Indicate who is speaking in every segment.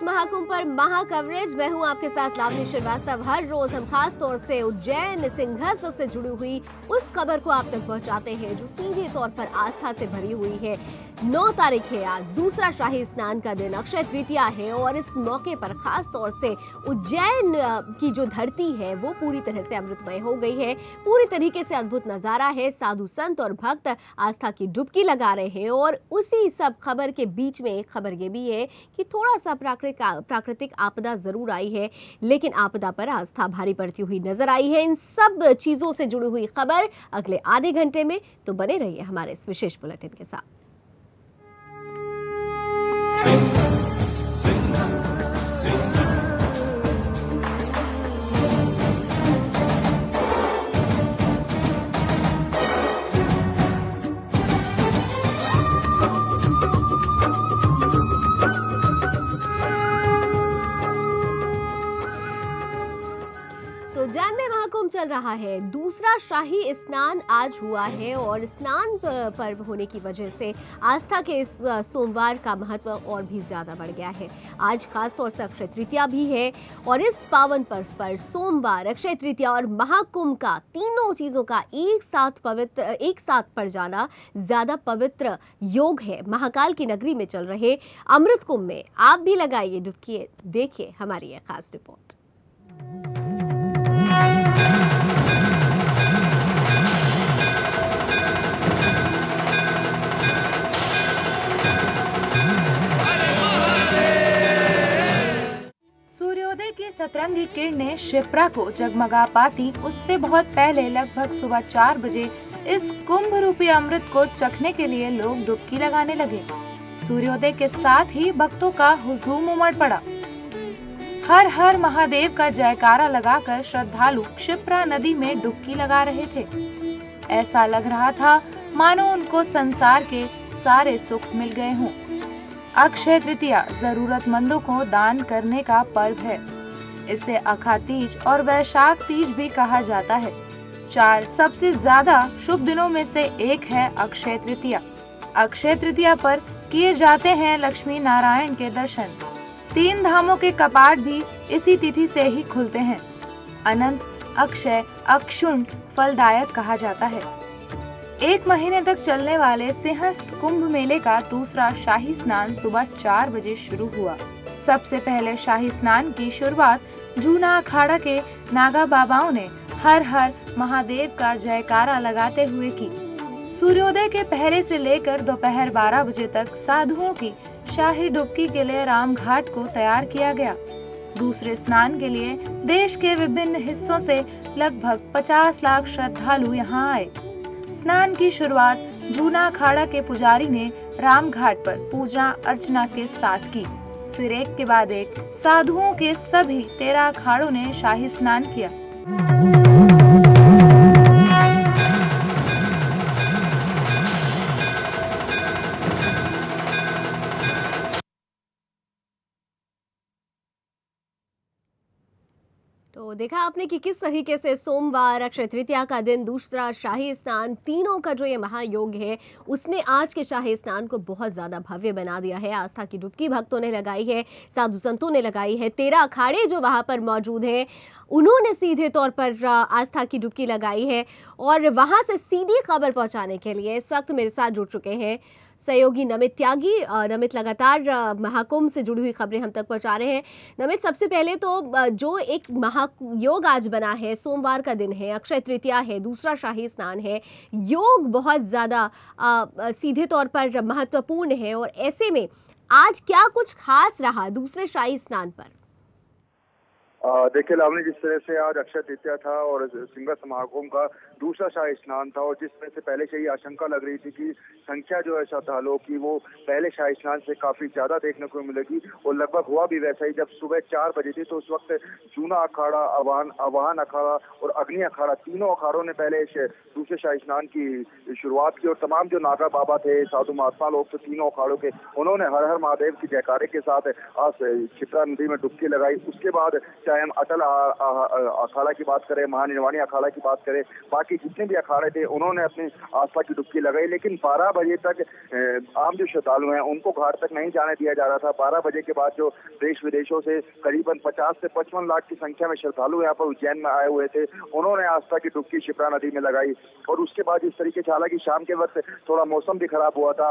Speaker 1: महाकुंभ पर महा कवरेज। मैं हूं आपके साथ लावनी श्रीवास्तव। हर रोज हम खास तौर से उज्जैन सिंहस्थ से जुड़ी हुई उस खबर को आप तक पहुंचाते हैं जो सीधे तौर पर आस्था से भरी हुई है। 9 तारीख है आज, दूसरा शाही स्नान का दिन, अक्षय तृतीया है और इस मौके पर खास तौर से उज्जैन की जो धरती है वो पूरी तरह से अमृतमय हो गई है। पूरी तरीके से अद्भुत नजारा है। साधु संत और भक्त आस्था की डुबकी लगा रहे हैं और उसी सब खबर के बीच में एक खबर ये भी है कि थोड़ा सा प्राकृतिक आपदा जरूर आई है, लेकिन आपदा पर आस्था भारी पड़ती हुई नजर आई है। इन सब चीजों से जुड़ी हुई खबर अगले आधे घंटे में, तो बने रहिए हमारे इस विशेष बुलेटिन के साथ। तो उज्जैन में महाकुंभ चल रहा है। दूसरा शाही स्नान आज हुआ है और स्नान पर्व होने की वजह से आस्था के इस सोमवार का महत्व और भी ज्यादा बढ़ गया है। आज खास तौर से अक्षय तृतीया भी है और इस पावन पर्व पर सोमवार, अक्षय तृतीया और महाकुंभ का तीनों चीजों का एक साथ पड़ जाना ज्यादा पवित्र योग है। महाकाल की नगरी में चल रहे अमृत कुंभ में आप भी लगाइए डुबकी। देखिए हमारी यह खास रिपोर्ट।
Speaker 2: सूर्योदय की सतरंगी किरणें शिप्रा को जगमगा पाती उससे बहुत पहले लगभग सुबह 4 बजे इस कुंभ रूपी अमृत को चखने के लिए लोग डुबकी लगाने लगे। सूर्योदय के साथ ही भक्तों का हुजूम उमड़ पड़ा। हर हर महादेव का जयकारा लगाकर श्रद्धालु क्षिप्रा नदी में डुबकी लगा रहे थे। ऐसा लग रहा था मानो उनको संसार के सारे सुख मिल गए हों। अक्षय तृतीया जरूरतमंदों को दान करने का पर्व है। इसे अखा तीज और वैशाख तीज भी कहा जाता है। 4 सबसे ज्यादा शुभ दिनों में से एक है अक्षय तृतीया। अक्षय तृतीया पर किए जाते हैं लक्ष्मी नारायण के दर्शन। 3 धामों के कपाट भी इसी तिथि से ही खुलते हैं। अनंत, अक्षय, अक्षुण्ण फलदायक कहा जाता है। 1 महीने तक चलने वाले सिंहस्थ कुंभ मेले का दूसरा शाही स्नान सुबह 4 बजे शुरू हुआ। सबसे पहले शाही स्नान की शुरुआत जूना अखाड़ा के नागा बाबाओं ने हर हर महादेव का जयकारा लगाते हुए की। सूर्योदय के पहले से लेकर दोपहर 12 बजे तक साधुओं की शाही डुबकी के लिए राम घाट को तैयार किया गया। दूसरे स्नान के लिए देश के विभिन्न हिस्सों से लगभग 50 लाख श्रद्धालु यहां आए। स्नान की शुरुआत जूना अखाड़ा के पुजारी ने राम घाट पर पूजा अर्चना के साथ की। फिर एक के बाद एक साधुओं के सभी 13 अखाड़ों ने शाही स्नान किया।
Speaker 1: तो देखा आपने कि किस तरीके से सोमवार, अक्षय तृतीया का दिन, दूसरा शाही स्नान, तीनों का जो ये महायोग है उसने आज के शाही स्नान को बहुत ज्यादा भव्य बना दिया है। आस्था की डुबकी भक्तों ने लगाई है, साधु संतों ने लगाई है। 13 अखाड़े जो वहां पर मौजूद हैं उन्होंने सीधे तौर पर आस्था की डुबकी लगाई है और वहां से सीधी खबर पहुंचाने के लिए इस वक्त मेरे साथ जुड़ चुके हैं सहयोगी नमित त्यागी। नमित लगातार महाकुंभ से जुड़ी हुई खबरें हम तक पहुंचा रहे हैं। नमित, सबसे पहले तो जो एक महायोग आज बना है, सोमवार का दिन है, अक्षय तृतीया है, दूसरा शाही स्नान है, योग बहुत ज्यादा सीधे तौर पर महत्वपूर्ण है और ऐसे में आज क्या कुछ खास रहा दूसरे शाही स्नान पर?
Speaker 3: देखिए लावनी, जिस तरह से आज अक्षय तृतीया था और सिंहस्थ महाकुंभ का दूसरा शाही स्नान था, और जिस तरह से पहले से ही आशंका लग रही थी कि संख्या जो है श्रद्धालुओं की वो पहले शाही स्नान से काफी ज्यादा देखने को मिलेगी, और लगभग हुआ भी वैसा ही। जब सुबह 4 बजे थी तो उस वक्त जूना अखाड़ा, आवाहन अखाड़ा और अग्नि अखाड़ा, तीनों अखाड़ों ने पहले दूसरे शाही स्नान की शुरुआत की, और तमाम जो नागा बाबा थे, साधु महात्मा लोग थे तीनों अखाड़ों के, उन्होंने हर हर महादेव की जयकारे के साथ आज क्षिप्रा नदी में डुबकी लगाई। उसके बाद चाहे हम अटल अखाड़ा की बात करें, महानिर्वाणी अखाड़ा की बात करें, बाकी जितने भी अखाड़े थे उन्होंने अपनी आस्था की डुबकी लगाई। लेकिन 12 बजे तक आम जो श्रद्धालु हैं उनको घाट तक नहीं जाने दिया जा रहा था। 12 बजे के बाद जो देश विदेशों से करीबन 50 से 55 लाख की संख्या में श्रद्धालु यहाँ पर उज्जैन में आए हुए थे, उन्होंने आस्था की डुबकी क्षिप्रा नदी में लगाई। और उसके बाद इस तरीके से, हालांकि शाम के वक्त थोड़ा मौसम भी खराब हुआ था,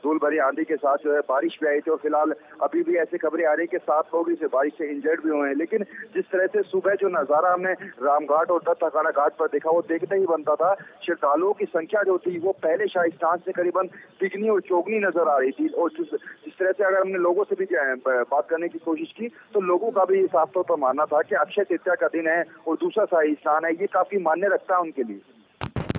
Speaker 3: धूल भरी आंधी के साथ जो है बारिश भी आई थी, और फिलहाल अभी भी ऐसी खबरें आ रही है कि 7 लोग इस बारिश से इंजर्ड भी हुए हैं। लेकिन जिस तरह से सुबह जो नजारा हमने रामघाट और दत्त अखाड़ा घाट पर देखा, वो देखते ही बनता था श्रद्धालुओं की संख्या जो थी वो पहले शाही स्नान से करीबन तिगनी और चौगनी नजर आ रही थी। और जिस तरह से अगर हमने लोगों से भी बात करने की कोशिश की तो लोगों का भी साफ तौर पर मानना था कि अक्षय तृतीया का दिन है और दूसरा शाही स्नान है, ये काफी मान्य रखता है उनके लिए।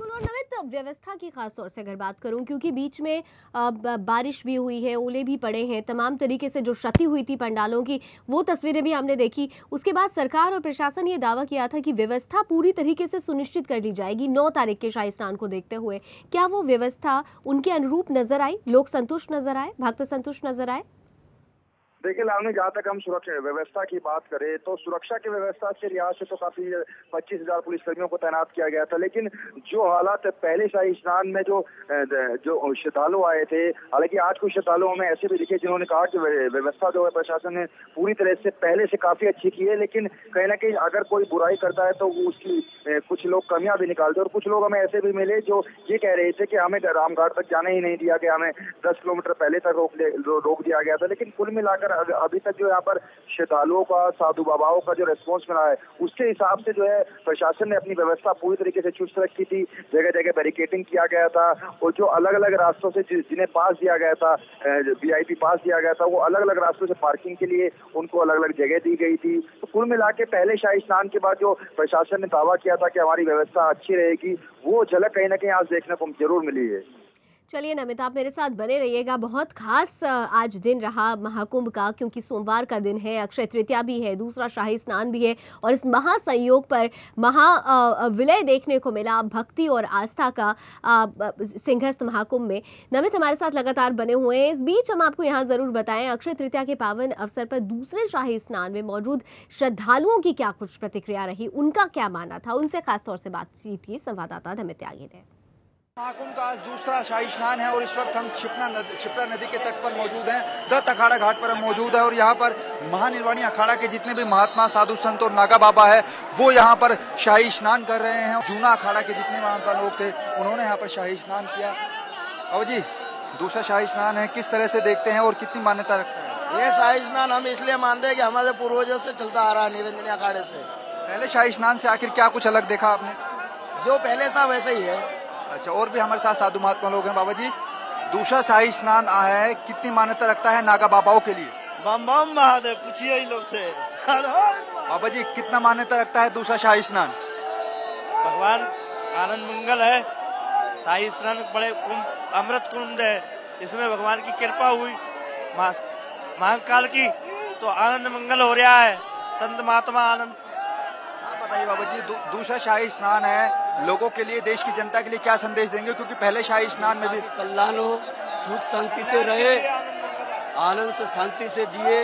Speaker 1: और नमित, व्यवस्था की खास तौर से अगर बात करूं, क्योंकि बीच में बारिश भी हुई है, ओले भी पड़े हैं, तमाम तरीके से जो क्षति हुई थी पंडालों की वो तस्वीरें भी हमने देखी। उसके बाद सरकार और प्रशासन ये दावा किया था कि व्यवस्था पूरी तरीके से सुनिश्चित कर ली जाएगी 9 तारीख के शाही स्नान को देखते हुए। क्या वो व्यवस्था उनके अनुरूप नजर आई? लोग संतुष्ट नजर आए? भक्त संतुष्ट नजर आए?
Speaker 3: देखिए लावनी, जहाँ तक हम सुरक्षा व्यवस्था की बात करें तो सुरक्षा की व्यवस्था के लिहाज से तो काफी 25,000 पुलिसकर्मियों को तैनात किया गया था। लेकिन जो हालात पहले शाही स्नान में जो श्रद्धालु आए थे, हालांकि आज कुछ श्रद्धालुओं में ऐसे भी दिखे जिन्होंने कहा कि व्यवस्था जो है प्रशासन ने पूरी तरह से पहले से काफी अच्छी की है, लेकिन कहीं ना कहीं अगर कोई बुराई करता है तो उसकी कुछ लोग कमियां भी निकालते हैं। और कुछ लोग हमें ऐसे भी मिले जो ये कह रहे थे कि हमें रामघाट तक जाने ही नहीं दिया गया, हमें 10 किलोमीटर पहले तक रोक दिया गया था। लेकिन कुल मिलाकर अभी तक जो यहाँ पर श्रद्धालुओं का, साधु बाबाओं का जो रेस्पॉन्स मिला है उसके हिसाब से जो है प्रशासन ने अपनी व्यवस्था पूरी तरीके से चुस्त रखी थी। जगह जगह बैरिकेडिंग किया गया था, और जो अलग अलग रास्तों से जिन्हें पास दिया गया था, VIP पास दिया गया था, वो अलग अलग रास्तों से पार्किंग के लिए उनको अलग अलग जगह दी गई थी। तो कुल मिला के पहले शाही स्नान के बाद जो प्रशासन ने दावा किया था कि हमारी व्यवस्था अच्छी रहेगी, वो झलक कहीं ना कहीं आज देखने को जरूर मिली है।
Speaker 1: चलिए नमित, आप मेरे साथ बने रहिएगा। बहुत खास आज दिन रहा महाकुंभ का, क्योंकि सोमवार का दिन है, अक्षय तृतीया भी है, दूसरा शाही स्नान भी है, और इस महासंयोग पर विलय देखने को मिला भक्ति और आस्था का सिंहस्थ महाकुंभ में। नमित हमारे साथ लगातार बने हुए हैं। इस बीच हम आपको यहाँ जरूर बताएं, अक्षय तृतीया के पावन अवसर पर दूसरे शाही स्नान में मौजूद श्रद्धालुओं की क्या कुछ प्रतिक्रिया रही, उनका क्या मानना था, उनसे खासतौर से बातचीत की संवाददाता नमित त्यागी ने।
Speaker 4: महाकुंभ का आज दूसरा शाही स्नान है और इस वक्त हम क्षिप्रा नदी के तट पर मौजूद हैं। दत्त अखाड़ा घाट पर हम मौजूद है, और यहाँ पर महानिर्वाणी अखाड़ा के जितने भी महात्मा, साधु संत और नागा बाबा है वो यहाँ पर शाही स्नान कर रहे हैं। जूना अखाड़ा के जितने महात्मा लोग थे उन्होंने यहाँ पर शाही स्नान किया। अब जी, दूसरा शाही स्नान है, किस तरह से देखते हैं और कितनी मान्यता रखते हैं?
Speaker 5: ये शाही स्नान हम इसलिए मानते हैं कि हमारे पूर्वजों से चलता आ रहा है, निरंजनी अखाड़े से।
Speaker 4: पहले शाही स्नान से आखिर क्या कुछ अलग देखा आपने?
Speaker 5: जो पहले था वैसे ही है।
Speaker 4: अच्छा, और भी हमारे साथ साधु महात्मा लोग हैं। बाबा जी, दूसरा शाही स्नान आया है, कितनी मान्यता रखता है नागा बाबाओं के लिए?
Speaker 5: बम बम महादेव, पूछिए ही लोग से।
Speaker 4: बाबा जी, कितना मान्यता रखता है दूसरा शाही स्नान?
Speaker 5: भगवान आनंद मंगल है, शाही स्नान बड़े कुंभ, अमृत कुंभ है, इसमें भगवान की कृपा हुई महाकाल की, तो आनंद मंगल हो रहा है। संत महात्मा आनंद।
Speaker 4: बताइए बाबा जी, दूसरा शाही स्नान है, लोगों के लिए, देश की जनता के लिए क्या संदेश देंगे? क्योंकि पहले शाही स्नान में भी
Speaker 5: कल्याण हो, सुख शांति से रहे, आनंद से शांति से जिए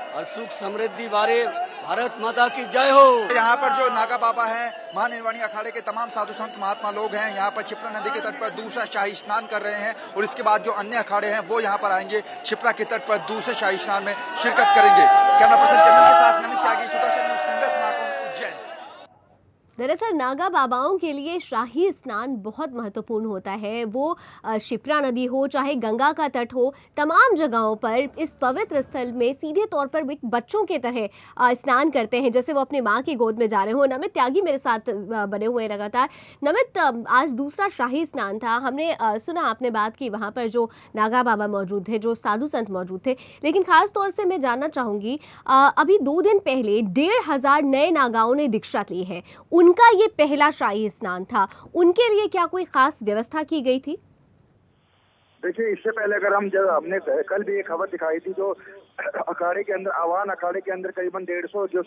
Speaker 5: और सुख समृद्धि बारे। भारत माता की जय हो।
Speaker 4: यहाँ पर जो नागा बाबा हैं, महानिर्वाणी अखाड़े के तमाम साधु संत महात्मा लोग हैं, यहाँ पर क्षिप्रा नदी के तट पर दूसरा शाही स्नान कर रहे हैं, और इसके बाद जो अन्य अखाड़े हैं वो यहाँ पर आएंगे, क्षिप्रा के तट पर दूसरे शाही स्नान में शिरकत करेंगे। कैमरा पर्सन चंदन के साथ नमित त्यागी, सुदर्शन न्यूज़, सिंहस्थ महाकुंभ, उज्जैन।
Speaker 1: दरअसल नागा बाबाओं के लिए शाही स्नान बहुत महत्वपूर्ण होता है। वो शिप्रा नदी हो चाहे गंगा का तट हो, तमाम जगहों पर इस पवित्र स्थल में सीधे तौर पर बच्चों के तरह स्नान करते हैं, जैसे वो अपनी माँ की गोद में जा रहे हो। नमित त्यागी मेरे साथ बने हुए हैं लगातार। नमित, आज दूसरा शाही स्नान था। हमने सुना, आपने बात की वहाँ पर जो नागा बाबा मौजूद थे, जो साधु संत मौजूद थे, लेकिन खास तौर से मैं जानना चाहूंगी, अभी 2 दिन पहले 1500 नए नागाओं ने दीक्षा ली है। उनका ये पहला शाही स्नान था। उनके लिए क्या कोई खास व्यवस्था की गई थी?
Speaker 3: देखिए, इससे पहले अगर हमने कल भी एक खबर दिखाई थी, जो अखाड़े के अंदर, आवान अखाड़े के अंदर करीबन 150 जो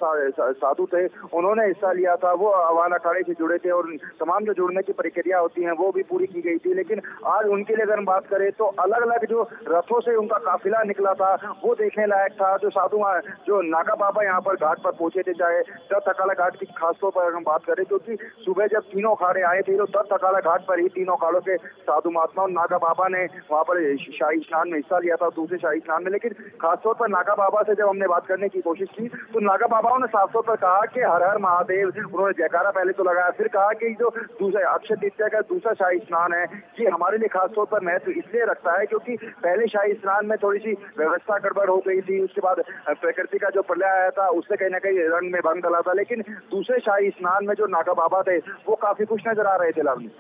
Speaker 3: साधु थे, उन्होंने हिस्सा लिया था। वो आवान अखाड़े से जुड़े थे और तमाम जो जुड़ने की प्रक्रिया होती है वो भी पूरी की गई थी। लेकिन आज उनके लिए अगर हम बात करें तो अलग अलग जो रथों से उनका काफिला निकला था वो देखने लायक था। जो साधु, जो नागा बाबा यहाँ पर घाट पर पहुंचे थे, चाहे दत्त अखाड़ा घाट की खासतौर पर अगर हम बात करें, क्योंकि सुबह जब तीनों अखाड़े आए थे तो दत्त अखाड़ा घाट पर ही तीनों अखाड़ों के साधु महात्मा और नागा बाबा ने वहाँ पर शाही स्नान में हिस्सा लिया था, दूसरे शाही स्नान में। लेकिन खासतौर पर नागा बाबा से जब हमने बात करने की कोशिश की तो नागा बाबाओं ने साफ तौर पर कहा कि हर हर महादेव। उन्होंने जयकारा पहले तो लगाया, फिर कहा कि जो दूसरा अक्षय तृतीया का दूसरा शाही स्नान है, ये हमारे लिए खासतौर पर महत्व इसलिए रखता है क्योंकि पहले शाही स्नान में थोड़ी सी व्यवस्था गड़बड़ हो गई थी। उसके बाद प्रकृति का जो प्रलय आया था उससे कहीं ना कहीं रंग में भंग डला था। लेकिन दूसरे शाही स्नान में जो नागा बाबा थे वो काफी खुश नजर आ रहे थे। लावनी,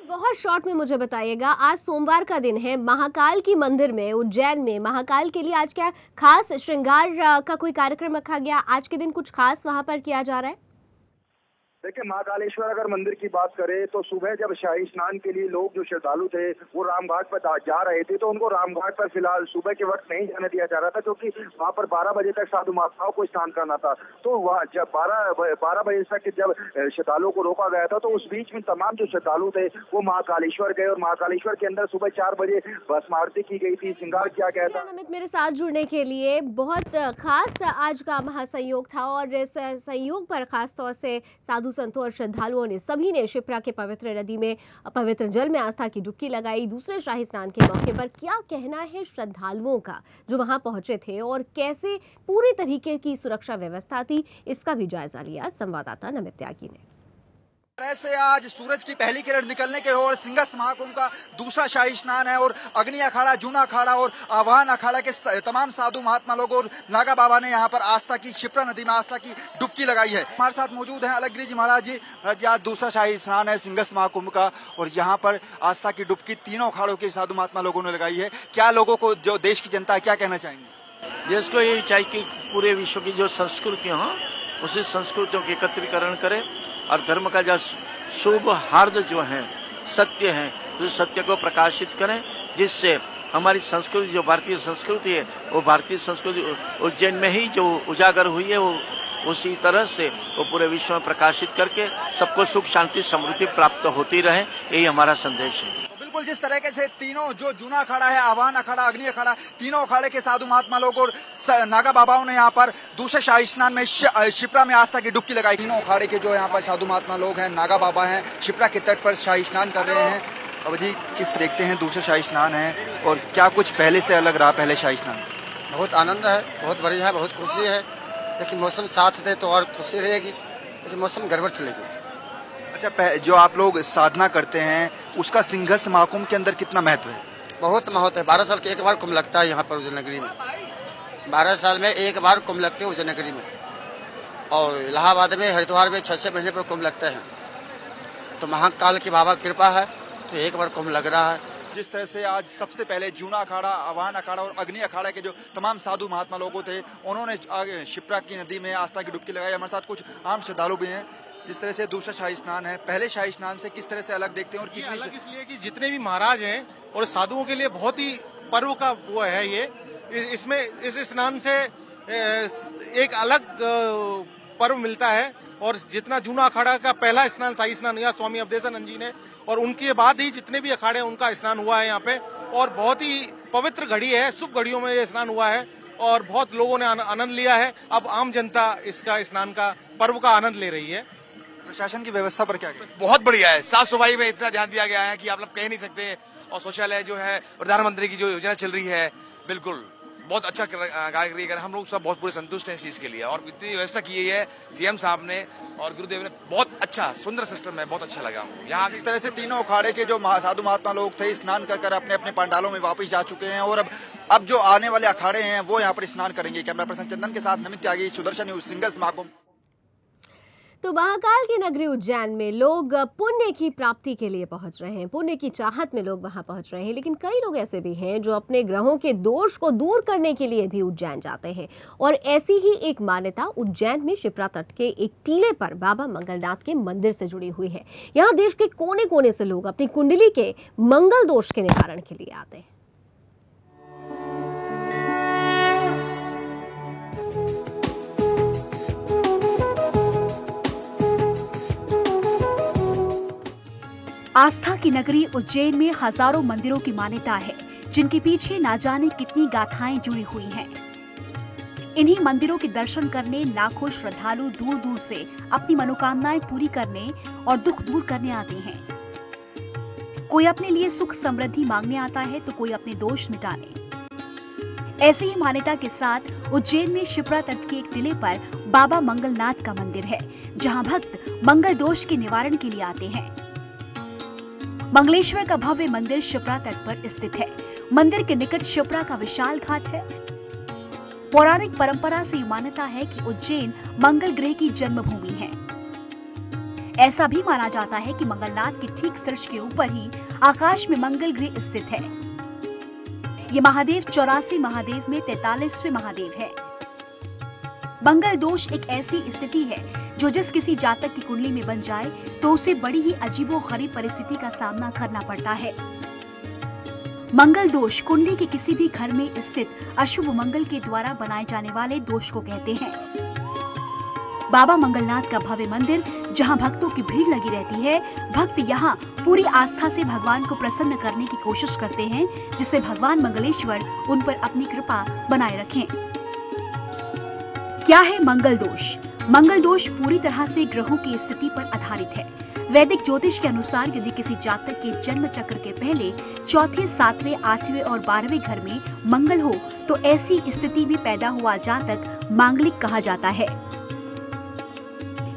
Speaker 1: बहुत शॉर्ट में मुझे बताइएगा, आज सोमवार का दिन है, महाकाल की मंदिर में उज्जैन में महाकाल के लिए आज क्या खास श्रृंगार का कोई कार्यक्रम रखा गया? आज के दिन कुछ खास वहां पर किया जा रहा है?
Speaker 3: देखिए, महाकालेश्वर अगर मंदिर की बात करें तो सुबह जब शाही स्नान के लिए लोग जो श्रद्धालु थे वो रामघाट पर जा रहे थे, तो उनको रामघाट पर फिलहाल सुबह के वक्त नहीं जाने दिया जा रहा था, क्योंकि वहां पर 12 बजे तक साधु महात्माओं को स्नान करना था। तो वहाँ जब 12 बजे तक जब श्रद्धालुओं को रोका गया था, तो उस बीच में तमाम जो श्रद्धालु थे वो महाकालेश्वर गए और महाकालेश्वर के अंदर सुबह 4 बजे भस्म आरती की गई थी, श्रृंगार किया गया था।
Speaker 1: नमित, मेरे साथ जुड़ने के लिए बहुत खास आज का महासंयोग था और इस संयोग पर खास तौर से साधु संतों और श्रद्धालुओं ने सभी ने शिप्रा के पवित्र नदी में, पवित्र जल में आस्था की डुबकी लगाई। दूसरे शाही स्नान के मौके पर क्या कहना है श्रद्धालुओं का जो वहां पहुंचे थे और कैसे पूरी तरीके की सुरक्षा व्यवस्था थी, इसका भी जायजा लिया संवाददाता नमित त्यागी ने।
Speaker 4: ऐसे आज सूरज की पहली किरण निकलने के और सिंहस्थ महाकुंभ का दूसरा शाही स्नान है और अग्नि अखाड़ा, जूना अखाड़ा और आवाहन अखाड़ा के तमाम साधु महात्मा लोग और नागा बाबा ने यहाँ पर आस्था की, शिप्रा नदी में आस्था की डुबकी लगाई है। हमारे साथ मौजूद हैं अलगगिरी जी महाराज जी। आज दूसरा शाही स्नान है सिंहस्थ महाकुंभ का और यहाँ पर आस्था की डुबकी तीनों अखाड़ों के साधु महात्मा लोगों ने लगाई है। क्या लोगों को, जो देश की जनता है, क्या कहना चाहेंगे?
Speaker 6: देश को यही चाहिए कि पूरे विश्व की जो संस्कृतियां हैं उसी संस्कृतियों के एकत्रीकरण करें और धर्म का जो शुभ हार्द जो है, सत्य है, उस सत्य को प्रकाशित करें, जिससे हमारी संस्कृति, जो भारतीय संस्कृति है, वो भारतीय संस्कृति उज्जैन में ही जो उजागर हुई है, वो उसी तरह से वो पूरे विश्व में प्रकाशित करके सबको सुख, शांति, समृद्धि प्राप्त होती रहे, यही हमारा संदेश है।
Speaker 4: बिल्कुल, जिस तरीके से तीनों जो जूना अखाड़ा है, आवाहन अखाड़ा, अग्नि अखाड़ा, तीनों अखाड़े के साधु महात्मा लोग और नागा बाबाओं ने यहाँ पर दूसरे शाही स्नान में शिप्रा में आस्था की डुबकी लगाई। तीनों अखाड़े के जो यहाँ पर साधु महात्मा लोग हैं, नागा बाबा हैं, शिप्रा के तट पर शाही स्नान कर रहे हैं। अब जी, किस देखते हैं दूसरे शाही स्नान है और क्या कुछ पहले से अलग रहा पहले शाही स्नान?
Speaker 7: बहुत आनंद है, बहुत बढ़िया है, बहुत खुशी है, लेकिन मौसम साथ दे तो और खुशी रहेगी, लेकिन मौसम गड़बड़ चलेगी।
Speaker 4: अच्छा, जो आप लोग साधना करते हैं उसका सिंहस्थ महाकुंभ के अंदर कितना महत्व है?
Speaker 7: बहुत महत्व है। 12 साल के एक बार कुंभ लगता है यहाँ पर उज्जैन नगरी में। 12 साल में एक बार कुंभ लगते हैं उज्जैन नगरी में, और इलाहाबाद में, हरिद्वार में 6-6 महीने पर कुंभ लगते हैं। तो महाकाल की बाबा कृपा है तो एक बार कुंभ लग रहा है।
Speaker 4: जिस तरह से आज सबसे पहले जूना अखाड़ा, आवाहन अखाड़ा और अग्नि अखाड़ा के जो तमाम साधु महात्मा लोगों थे, उन्होंने शिप्रा की नदी में आस्था की डुबकी लगाई। हमारे साथ कुछ आम श्रद्धालु भी हैं। जिस तरह से दूसरा शाही स्नान है, पहले शाही स्नान से किस तरह से अलग देखते हैं और कितनी
Speaker 8: अलग इसलिए कि जितने भी महाराज हैं और साधुओं के लिए बहुत ही पर्व का वो है ये। इसमें इस स्नान से एक अलग पर्व मिलता है और जितना जूना अखाड़ा का पहला स्नान, शाही स्नान या स्वामी अवधेशानंद जी ने, और उनके बाद ही जितने भी अखाड़े उनका स्नान हुआ है यहाँ पे, और बहुत ही पवित्र घड़ी है, शुभ घड़ियों में ये स्नान हुआ है और बहुत लोगों ने आनंद लिया है। अब आम जनता इसका स्नान का पर्व का आनंद ले रही है।
Speaker 4: प्रशासन की व्यवस्था पर क्या?
Speaker 9: बहुत बढ़िया है, साफ सफाई में इतना ध्यान दिया गया है कि आप लोग कह नहीं सकते, और शौचालय जो है प्रधानमंत्री की जो योजना चल रही है, बिल्कुल बहुत अच्छा कारीगरी कर, हम लोग सब बहुत पूरे संतुष्ट हैं इस चीज के लिए। और इतनी व्यवस्था की है सीएम साहब ने और गुरुदेव ने, बहुत अच्छा सुंदर सिस्टम है, बहुत अच्छा लगा हमको।
Speaker 4: यहाँ इस तरह से तीनों अखाड़े के जो साधु महात्मा लोग थे स्नान कर अपने अपने पंडालों में वापस जा चुके हैं और अब जो आने वाले अखाड़े हैं वो यहाँ पर स्नान करेंगे। कैमरा पर्सन चंदन के साथ नमित त्यागी, सुदर्शन न्यूज, सिंगल समागम।
Speaker 1: तो महाकाल की नगरी उज्जैन में लोग पुण्य की प्राप्ति के लिए पहुंच रहे हैं, पुण्य की चाहत में लोग वहां पहुंच रहे हैं, लेकिन कई लोग ऐसे भी हैं जो अपने ग्रहों के दोष को दूर करने के लिए भी उज्जैन जाते हैं। और ऐसी ही एक मान्यता उज्जैन में शिप्रा तट के एक टीले पर बाबा मंगलनाथ के मंदिर से जुड़ी हुई है। यहाँ देश के कोने कोने से लोग अपनी कुंडली के मंगल दोष के निवारण के लिए आते हैं।
Speaker 10: आस्था की नगरी उज्जैन में हजारों मंदिरों की मान्यता है, जिनके पीछे ना जाने कितनी गाथाएं जुड़ी हुई हैं। इन्हीं मंदिरों के दर्शन करने लाखों श्रद्धालु दूर दूर से अपनी मनोकामनाएं पूरी करने और दुख दूर करने आते हैं। कोई अपने लिए सुख समृद्धि मांगने आता है तो कोई अपने दोष मिटाने। ऐसी ही मान्यता के साथ उज्जैन में शिप्रा तट के एक टीले पर बाबा मंगलनाथ का मंदिर है, जहां भक्त मंगल दोष के निवारण के लिए आते हैं। मंगलेश्वर का भव्य मंदिर शिप्रा तट पर स्थित है। मंदिर के निकट शिप्रा का विशाल घाट है। पौराणिक परंपरा से मान्यता है कि उज्जैन मंगल ग्रह की जन्मभूमि है। ऐसा भी माना जाता है कि मंगलनाथ के ठीक शीर्ष के ऊपर ही आकाश में मंगल ग्रह स्थित है। ये महादेव 84 महादेव में 43वें महादेव है। मंगल दोष एक ऐसी स्थिति है जो जिस किसी जातक की कुंडली में बन जाए तो उसे बड़ी ही अजीबोगरीब परिस्थिति का सामना करना पड़ता है। मंगल दोष कुंडली के किसी भी घर में स्थित अशुभ मंगल के द्वारा बनाए जाने वाले दोष को कहते हैं। बाबा मंगलनाथ का भव्य मंदिर, जहां भक्तों की भीड़ लगी रहती है, भक्त यहां पूरी आस्था से भगवान को प्रसन्न करने की कोशिश करते हैं, जिससे भगवान मंगलेश्वर उन पर अपनी कृपा बनाए रखें। क्या है मंगल दोष? मंगल दोष पूरी तरह से ग्रहों की स्थिति पर आधारित है। वैदिक ज्योतिष के अनुसार यदि किसी जातक के जन्म चक्र के पहले चौथे, 7वें, 8वें और 12वें घर में मंगल हो तो ऐसी स्थिति में पैदा हुआ जातक मांगलिक कहा जाता है।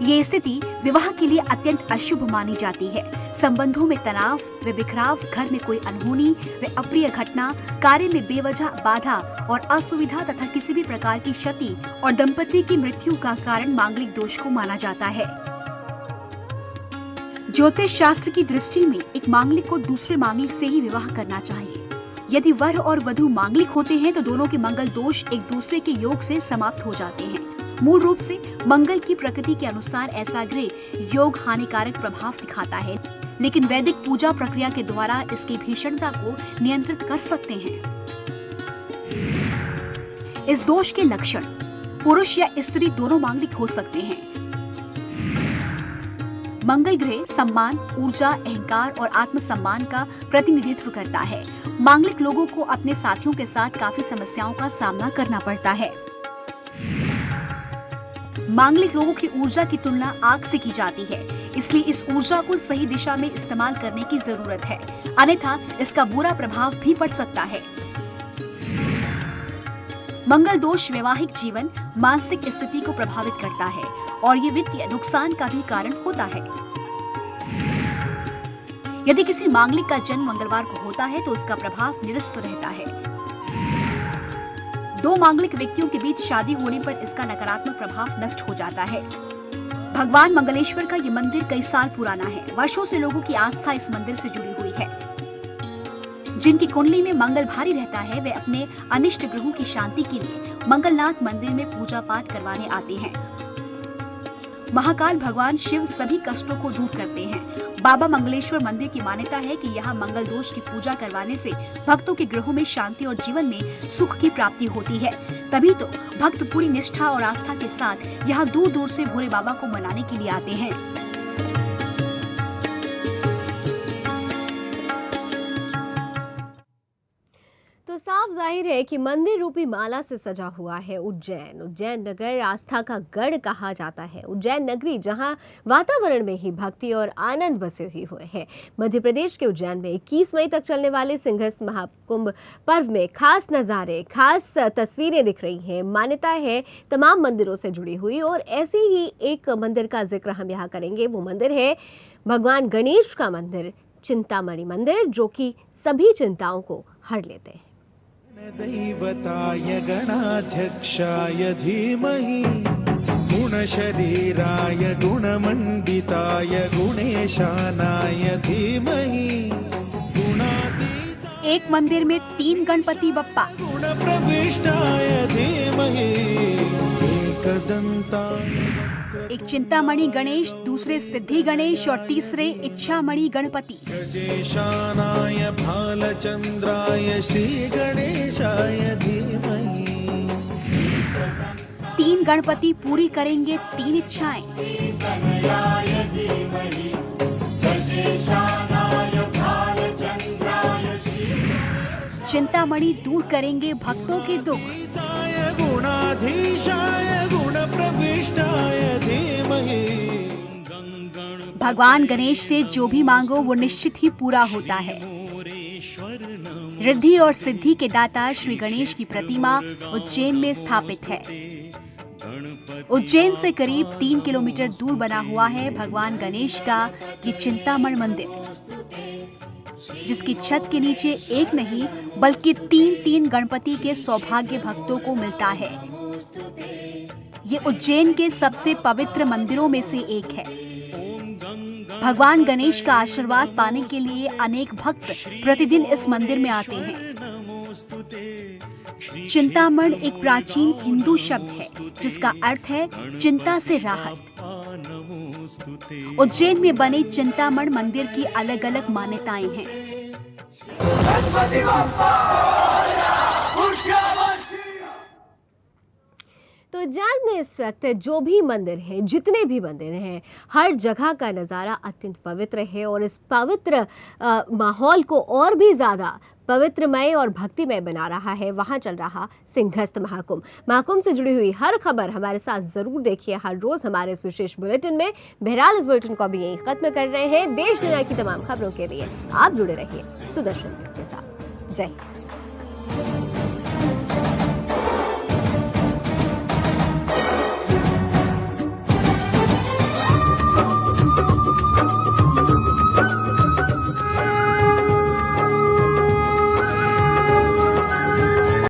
Speaker 10: ये स्थिति विवाह के लिए अत्यंत अशुभ मानी जाती है। संबंधों में तनाव व बिखराव, घर में कोई अनहोनी व अप्रिय घटना, कार्य में बेवजह बाधा और असुविधा तथा किसी भी प्रकार की क्षति और दंपति की मृत्यु का कारण मांगलिक दोष को माना जाता है। ज्योतिष शास्त्र की दृष्टि में एक मांगलिक को दूसरे मांगलिक से ही विवाह करना चाहिए। यदि वर और वधु मांगलिक होते हैं तो दोनों के मंगल दोष एक दूसरे के योग से समाप्त हो जाते हैं। मूल रूप से मंगल की प्रकृति के अनुसार ऐसा ग्रह योग हानिकारक प्रभाव दिखाता है, लेकिन वैदिक पूजा प्रक्रिया के द्वारा इसकी भीषणता को नियंत्रित कर सकते हैं। इस दोष के लक्षण: पुरुष या स्त्री दोनों मांगलिक हो सकते हैं। मंगल ग्रह सम्मान, ऊर्जा, अहंकार और आत्मसम्मान का प्रतिनिधित्व करता है। मांगलिक लोगों को अपने साथियों के साथ काफी समस्याओं का सामना करना पड़ता है। मांगलिक लोगों की ऊर्जा की तुलना आग से की जाती है, इसलिए इस ऊर्जा को सही दिशा में इस्तेमाल करने की जरूरत है, अन्यथा इसका बुरा प्रभाव भी पड़ सकता है। मंगल दोष वैवाहिक जीवन, मानसिक स्थिति को प्रभावित करता है और ये वित्तीय नुकसान का भी कारण होता है। यदि किसी मांगलिक का जन्म मंगलवार को होता है तो इसका प्रभाव निरस्त रहता है। दो मांगलिक व्यक्तियों के बीच शादी होने पर इसका नकारात्मक प्रभाव नष्ट हो जाता है। भगवान मंगलेश्वर का ये मंदिर कई साल पुराना है। वर्षों से लोगों की आस्था इस मंदिर से जुड़ी हुई है। जिनकी कुंडली में मंगल भारी रहता है वे अपने अनिष्ट ग्रहों की शांति के लिए मंगलनाथ मंदिर में पूजा पाठ करवाने आते हैं। महाकाल भगवान शिव सभी कष्टों को दूर करते हैं। बाबा मंगलेश्वर मंदिर की मान्यता है कि यहाँ मंगल दोष की पूजा करवाने से भक्तों के ग्रहों में शांति और जीवन में सुख की प्राप्ति होती है। तभी तो भक्त पूरी निष्ठा और आस्था के साथ यहाँ दूर दूर से भोले बाबा को मनाने के लिए आते हैं।
Speaker 1: तो साफ जाहिर है कि मंदिर रूपी माला से सजा हुआ है उज्जैन। उज्जैन नगर आस्था का गढ़ कहा जाता है। उज्जैन नगरी जहां वातावरण में ही भक्ति और आनंद बसे हुए है। मध्य प्रदेश के उज्जैन में 21 मई तक चलने वाले सिंहस्थ महाकुंभ पर्व में खास नज़ारे, खास तस्वीरें दिख रही हैं। मान्यता है तमाम मंदिरों से जुड़ी हुई, और ऐसे ही एक मंदिर का जिक्र हम यहाँ करेंगे। वो मंदिर है भगवान गणेश का मंदिर, चिंतामणि मंदिर, जो कि सभी चिंताओं को हर लेते हैं।
Speaker 11: दैवताय गणाध्यक्षाय धीमहि गुणशरीराय गुणमण्डिताय गुणेशानाय धीमहि
Speaker 10: एक मंदिर में 3 गणपति बप्पा,
Speaker 11: गुणप्रविष्टाय धीमहि एकदन्ताय,
Speaker 10: एक चिंतामणि गणेश, दूसरे सिद्धि गणेश और तीसरे इच्छामणि गणपति।
Speaker 11: गजेशानाय भालचंद्राय श्री गणेशाय धीमहि।
Speaker 10: 3 गणपति पूरी करेंगे 3 इच्छाएं। चिंतामणि दूर करेंगे भक्तों के दुख। भगवान गणेश से जो भी मांगो वो निश्चित ही पूरा होता है। रिद्धि और सिद्धि के दाता श्री गणेश की प्रतिमा उज्जैन में स्थापित है। उज्जैन से करीब 3 किलोमीटर दूर बना हुआ है भगवान गणेश का ये चिंतामणि मंदिर, जिसकी छत के नीचे एक नहीं बल्कि 3 गणपति के सौभाग्य भक्तों को मिलता है। ये उज्जैन के सबसे पवित्र मंदिरों में से एक है। भगवान गणेश का आशीर्वाद पाने के लिए अनेक भक्त प्रतिदिन इस मंदिर में आते हैं। चिंतामणि एक प्राचीन हिंदू शब्द है जिसका अर्थ है चिंता से राहत। उज्जैन में बने चिंतामणि मंदिर की अलग अलग मान्यताएं हैं।
Speaker 1: तो उज्जैन में इस वक्त जो भी मंदिर हैं, जितने भी मंदिर हैं, हर जगह का नज़ारा अत्यंत पवित्र है, और इस पवित्र माहौल को और भी ज़्यादा पवित्रमय और भक्तिमय बना रहा है वहाँ चल रहा सिंहस्थ महाकुंभ। महाकुंभ से जुड़ी हुई हर खबर हमारे साथ ज़रूर देखिए हर रोज़ हमारे इस विशेष बुलेटिन में। बहरहाल इस बुलेटिन को अभी यहीं ख़त्म कर रहे हैं। देश दुनिया की तमाम खबरों के लिए आप जुड़े रहिए सुदर्शन न्यूज़ के साथ। जय हिंद।